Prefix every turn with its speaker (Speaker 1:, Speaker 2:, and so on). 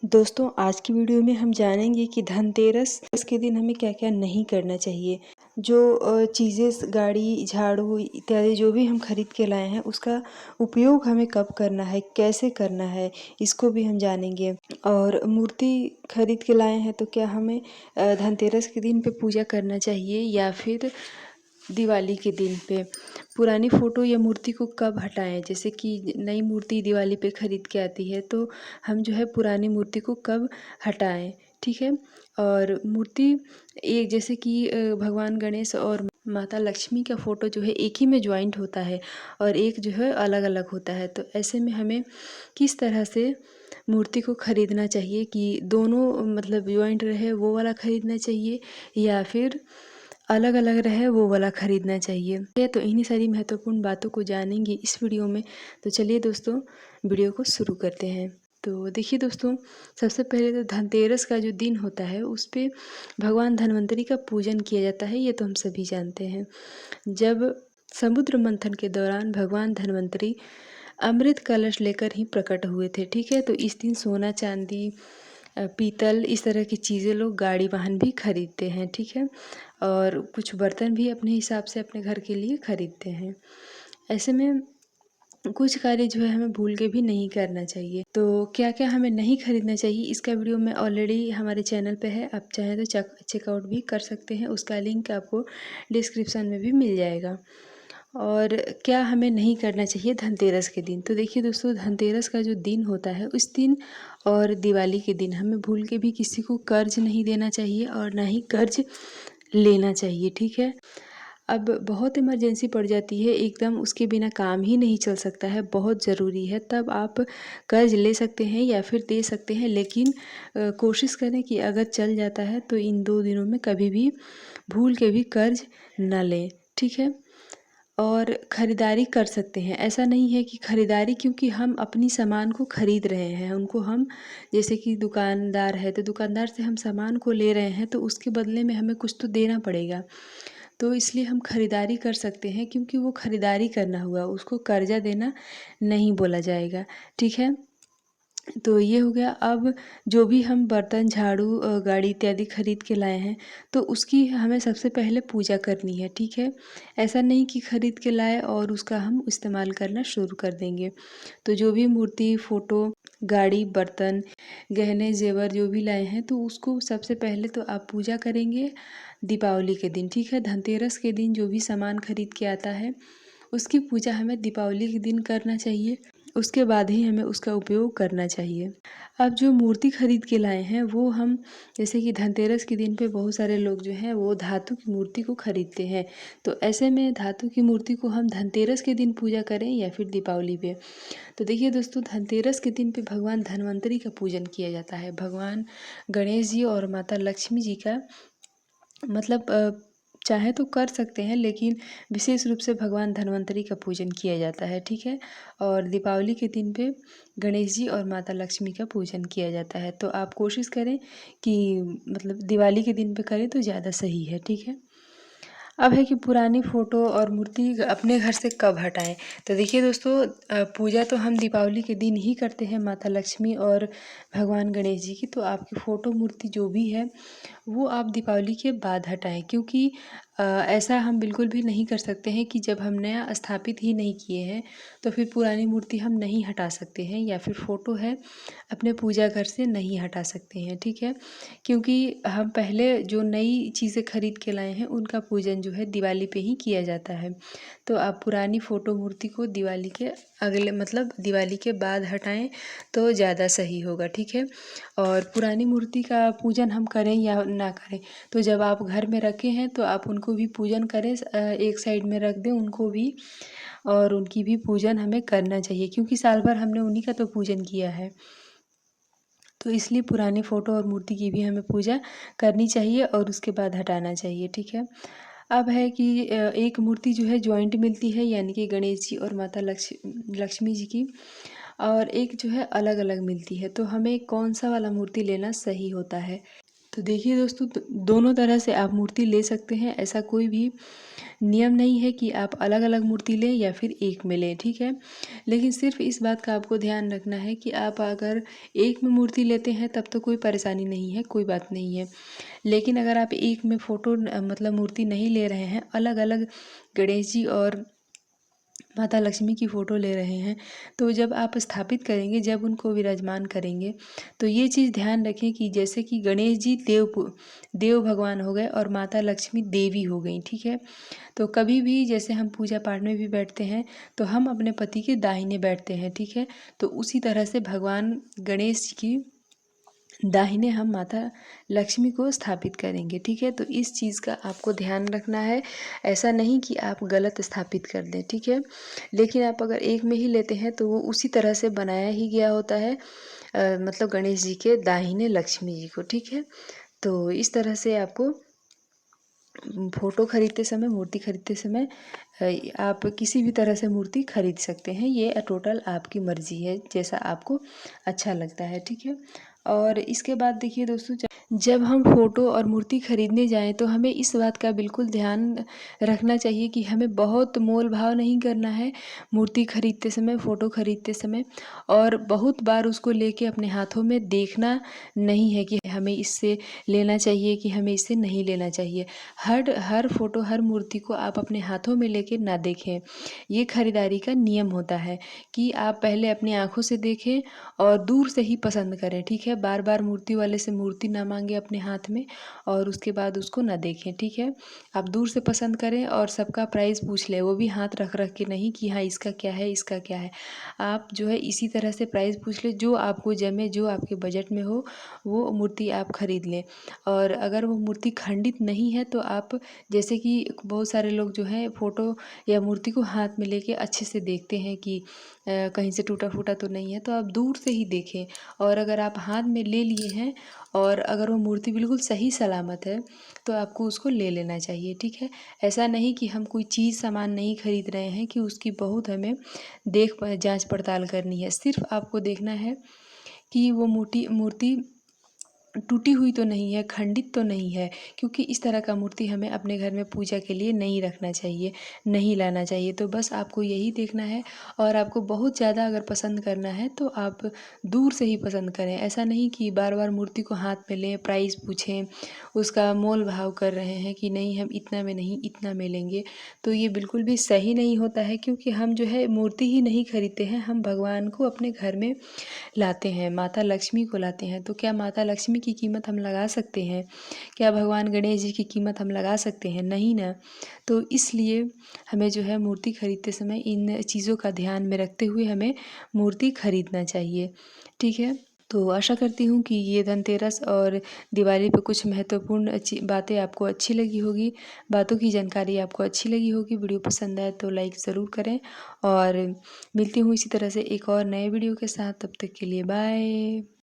Speaker 1: दोस्तों आज की वीडियो में हम जानेंगे कि धनतेरस के दिन हमें क्या क्या नहीं करना चाहिए। जो चीज़ें गाड़ी झाड़ू इत्यादि जो भी हम खरीद के लाए हैं उसका उपयोग हमें कब करना है, कैसे करना है, इसको भी हम जानेंगे। और मूर्ति खरीद के लाए हैं तो क्या हमें धनतेरस के दिन पे पूजा करना चाहिए या फिर दिवाली के दिन पे। पुरानी फ़ोटो या मूर्ति को कब हटाएं, जैसे कि नई मूर्ति दिवाली पे ख़रीद के आती है तो हम जो है पुरानी मूर्ति को कब हटाएं, ठीक है। और मूर्ति एक जैसे कि भगवान गणेश और माता लक्ष्मी का फ़ोटो जो है एक ही में जॉइंट होता है और एक जो है अलग अलग होता है। तो ऐसे में हमें किस तरह से मूर्ति को ख़रीदना चाहिए कि दोनों मतलब जॉइंट रहे वो वाला ख़रीदना चाहिए या फिर अलग अलग रहे वो वाला ख़रीदना चाहिए। तो इन्हीं सारी महत्वपूर्ण बातों को जानेंगे इस वीडियो में। तो चलिए दोस्तों वीडियो को शुरू करते हैं। तो देखिए दोस्तों, सबसे पहले तो धनतेरस का जो दिन होता है उस पे भगवान धन्वंतरि का पूजन किया जाता है, ये तो हम सभी जानते हैं। जब समुद्र मंथन के दौरान भगवान धन्वंतरि अमृत कलश लेकर ही प्रकट हुए थे, ठीक है। तो इस दिन सोना चांदी पीतल इस तरह की चीज़ें लोग गाड़ी वाहन भी खरीदते हैं, ठीक है। और कुछ बर्तन भी अपने हिसाब से अपने घर के लिए खरीदते हैं। ऐसे में कुछ कार्य जो है हमें भूल के भी नहीं करना चाहिए। तो क्या क्या हमें नहीं खरीदना चाहिए इसका वीडियो मैं ऑलरेडी हमारे चैनल पे है, आप चाहें तो चेकआउट भी कर सकते हैं। उसका लिंक आपको डिस्क्रिप्शन में भी मिल जाएगा। और क्या हमें नहीं करना चाहिए धनतेरस के दिन, तो देखिए दोस्तों, धनतेरस का जो दिन होता है उस दिन और दिवाली के दिन हमें भूल के भी किसी को कर्ज नहीं देना चाहिए और ना ही कर्ज लेना चाहिए, ठीक है। अब बहुत इमरजेंसी पड़ जाती है, एकदम उसके बिना काम ही नहीं चल सकता है, बहुत ज़रूरी है, तब आप कर्ज ले सकते हैं या फिर दे सकते हैं। लेकिन कोशिश करें कि अगर चल जाता है तो इन 2 दिनों में कभी भी भूल के भी कर्ज ना लें, ठीक है। और ख़रीदारी कर सकते हैं, ऐसा नहीं है कि ख़रीदारी, क्योंकि हम अपनी सामान को ख़रीद रहे हैं, उनको हम जैसे कि दुकानदार है तो दुकानदार से हम सामान को ले रहे हैं तो उसके बदले में हमें कुछ तो देना पड़ेगा। तो इसलिए हम ख़रीदारी कर सकते हैं, क्योंकि वो ख़रीदारी करना हुआ, उसको कर्जा देना नहीं बोला जाएगा, ठीक है। तो ये हो गया। अब जो भी हम बर्तन झाड़ू गाड़ी इत्यादि खरीद के लाए हैं तो उसकी हमें सबसे पहले पूजा करनी है, ठीक है। ऐसा नहीं कि खरीद के लाए और उसका हम इस्तेमाल करना शुरू कर देंगे। तो जो भी मूर्ति फ़ोटो गाड़ी बर्तन गहने जेवर जो भी लाए हैं तो उसको सबसे पहले तो आप पूजा करेंगे दीपावली के दिन, ठीक है। धनतेरस के दिन जो भी सामान खरीद के आता है उसकी पूजा हमें दीपावली के दिन करना चाहिए, उसके बाद ही हमें उसका उपयोग करना चाहिए। अब जो मूर्ति खरीद के लाए हैं वो हम जैसे कि धनतेरस के दिन पे बहुत सारे लोग जो हैं वो धातु की मूर्ति को खरीदते हैं। तो ऐसे में धातु की मूर्ति को हम धनतेरस के दिन पूजा करें या फिर दीपावली पे। तो देखिए दोस्तों, धनतेरस के दिन पे भगवान धन्वंतरि का पूजन किया जाता है। भगवान गणेश जी और माता लक्ष्मी जी का मतलब चाहे तो कर सकते हैं, लेकिन विशेष रूप से भगवान धन्वंतरि का पूजन किया जाता है, ठीक है। और दीपावली के दिन पे गणेश जी और माता लक्ष्मी का पूजन किया जाता है। तो आप कोशिश करें कि मतलब दिवाली के दिन पे करें तो ज़्यादा सही है, ठीक है। अब है कि पुरानी फ़ोटो और मूर्ति अपने घर से कब हटाएं। तो देखिए दोस्तों, पूजा तो हम दीपावली के दिन ही करते हैं माता लक्ष्मी और भगवान गणेश जी की। तो आपकी फ़ोटो मूर्ति जो भी है वो आप दीपावली के बाद हटाएं, क्योंकि ऐसा हम बिल्कुल भी नहीं कर सकते हैं कि जब हम नया स्थापित ही नहीं किए हैं तो फिर पुरानी मूर्ति हम नहीं हटा सकते हैं, या फिर फ़ोटो है अपने पूजा घर से नहीं हटा सकते हैं, ठीक है। क्योंकि हम पहले जो नई चीज़ें खरीद के लाए हैं उनका पूजन जो है दिवाली पे ही किया जाता है। तो आप पुरानी फ़ोटो मूर्ति को दिवाली के अगले मतलब दिवाली के बाद हटाएं तो ज़्यादा सही होगा, ठीक है। और पुरानी मूर्ति का पूजन हम करें या ना करें, तो जब आप घर में रखे हैं तो आप उनको भी पूजन करें, एक साइड में रख दें उनको भी, और उनकी भी पूजन हमें करना चाहिए, क्योंकि साल भर हमने उन्हीं का तो पूजन किया है। तो इसलिए पुरानी फ़ोटो और मूर्ति की भी हमें पूजा करनी चाहिए और उसके बाद हटाना चाहिए, ठीक है। अब है कि एक मूर्ति जो है जॉइंट मिलती है, यानी कि गणेश जी और माता लक्ष्मी जी की, और एक जो है अलग अलग मिलती है। तो हमें कौन सा वाला मूर्ति लेना सही होता है, तो देखिए दोस्तों, दोनों तरह से आप मूर्ति ले सकते हैं। ऐसा कोई भी नियम नहीं है कि आप अलग अलग मूर्ति लें या फिर एक में लें, ठीक है। लेकिन सिर्फ इस बात का आपको ध्यान रखना है कि आप अगर एक में मूर्ति लेते हैं तब तो कोई परेशानी नहीं है, कोई बात नहीं है। लेकिन अगर आप एक में फ़ोटो मतलब मूर्ति नहीं ले रहे हैं, अलग अलग गणेश जी और माता लक्ष्मी की फ़ोटो ले रहे हैं, तो जब आप स्थापित करेंगे, जब उनको विराजमान करेंगे, तो ये चीज़ ध्यान रखें कि जैसे कि गणेश जी देव भगवान हो गए और माता लक्ष्मी देवी हो गई, ठीक है। तो कभी भी जैसे हम पूजा पाठ में भी बैठते हैं तो हम अपने पति के दाहिने बैठते हैं, ठीक है। तो उसी तरह से भगवान गणेश जी की दाहिने हम माता लक्ष्मी को स्थापित करेंगे, ठीक है। तो इस चीज़ का आपको ध्यान रखना है। ऐसा नहीं कि आप गलत स्थापित कर दें, ठीक है। लेकिन आप अगर एक में ही लेते हैं तो वो उसी तरह से बनाया ही गया होता है, मतलब गणेश जी के दाहिने लक्ष्मी जी को, ठीक है। तो इस तरह से आपको फ़ोटो खरीदते समय, मूर्ति खरीदते समय आप किसी भी तरह से मूर्ति खरीद सकते हैं। ये टोटल आपकी मर्ज़ी है, जैसा आपको अच्छा लगता है, ठीक है। और इसके बाद देखिए दोस्तों, जब हम फ़ोटो और मूर्ति खरीदने जाएँ तो हमें इस बात का बिल्कुल ध्यान रखना चाहिए कि हमें बहुत मोल भाव नहीं करना है मूर्ति खरीदते समय, फ़ोटो खरीदते समय। और बहुत बार उसको लेके अपने हाथों में देखना नहीं है कि हमें इससे लेना चाहिए कि हमें इससे नहीं लेना चाहिए। हर फ़ोटो, हर मूर्ति को आप अपने हाथों में लेके ना देखें। ये खरीदारी का नियम होता है कि आप पहले अपनी आँखों से देखें और दूर से ही पसंद करें, ठीक है। बार-बार मूर्ति वाले से मूर्ति ना माँगे अपने हाथ में और उसके बाद उसको ना देखें, ठीक है। आप दूर से पसंद करें और सबका प्राइस पूछ लें, वो भी हाथ रख के नहीं कि हाँ इसका क्या है, इसका क्या है। आप जो है इसी तरह से प्राइस पूछ लें, जो आपको जमे, जो आपके बजट में हो, वो मूर्ति आप खरीद लें। और अगर वो मूर्ति खंडित नहीं है तो आप, जैसे कि बहुत सारे लोग जो हैं फ़ोटो या मूर्ति को हाथ में लेके अच्छे से देखते हैं कि कहीं से टूटा-फूटा तो नहीं है, तो आप दूर से ही देखें। और अगर आप हाथ में ले लिए हैं और अगर वो मूर्ति बिल्कुल सही सलामत है, तो आपको उसको ले लेना चाहिए, ठीक है। ऐसा नहीं कि हम कोई चीज़ सामान नहीं खरीद रहे हैं कि उसकी बहुत हमें जाँच पड़ताल करनी है। सिर्फ़ आपको देखना है कि वो मूर्ति टूटी हुई तो नहीं है, खंडित तो नहीं है, क्योंकि इस तरह का मूर्ति हमें अपने घर में पूजा के लिए नहीं रखना चाहिए, नहीं लाना चाहिए। तो बस आपको यही देखना है। और आपको बहुत ज़्यादा अगर पसंद करना है तो आप दूर से ही पसंद करें। ऐसा नहीं कि बार-बार मूर्ति को हाथ में लें, प्राइस पूछें, उसका मोल-भाव कर रहे हैं कि नहीं हम इतना में नहीं, इतना में लेंगे। तो ये बिल्कुल भी सही नहीं होता है, क्योंकि हम जो है मूर्ति ही नहीं खरीदते हैं, हम भगवान को अपने घर में लाते हैं, माता लक्ष्मी को लाते हैं। तो क्या माता लक्ष्मी की कीमत हम लगा सकते हैं? क्या भगवान गणेश जी की कीमत हम लगा सकते हैं? नहीं ना। तो इसलिए हमें जो है मूर्ति खरीदते समय इन चीज़ों का ध्यान में रखते हुए हमें मूर्ति खरीदना चाहिए, ठीक है। तो आशा करती हूँ कि ये धनतेरस और दिवाली पे कुछ महत्वपूर्ण अच्छी बातें आपको अच्छी लगी होगी, बातों की जानकारी आपको अच्छी लगी होगी। वीडियो पसंद आए तो लाइक ज़रूर करें और मिलती हूँ इसी तरह से एक और नए वीडियो के साथ। तब तक के लिए बाय।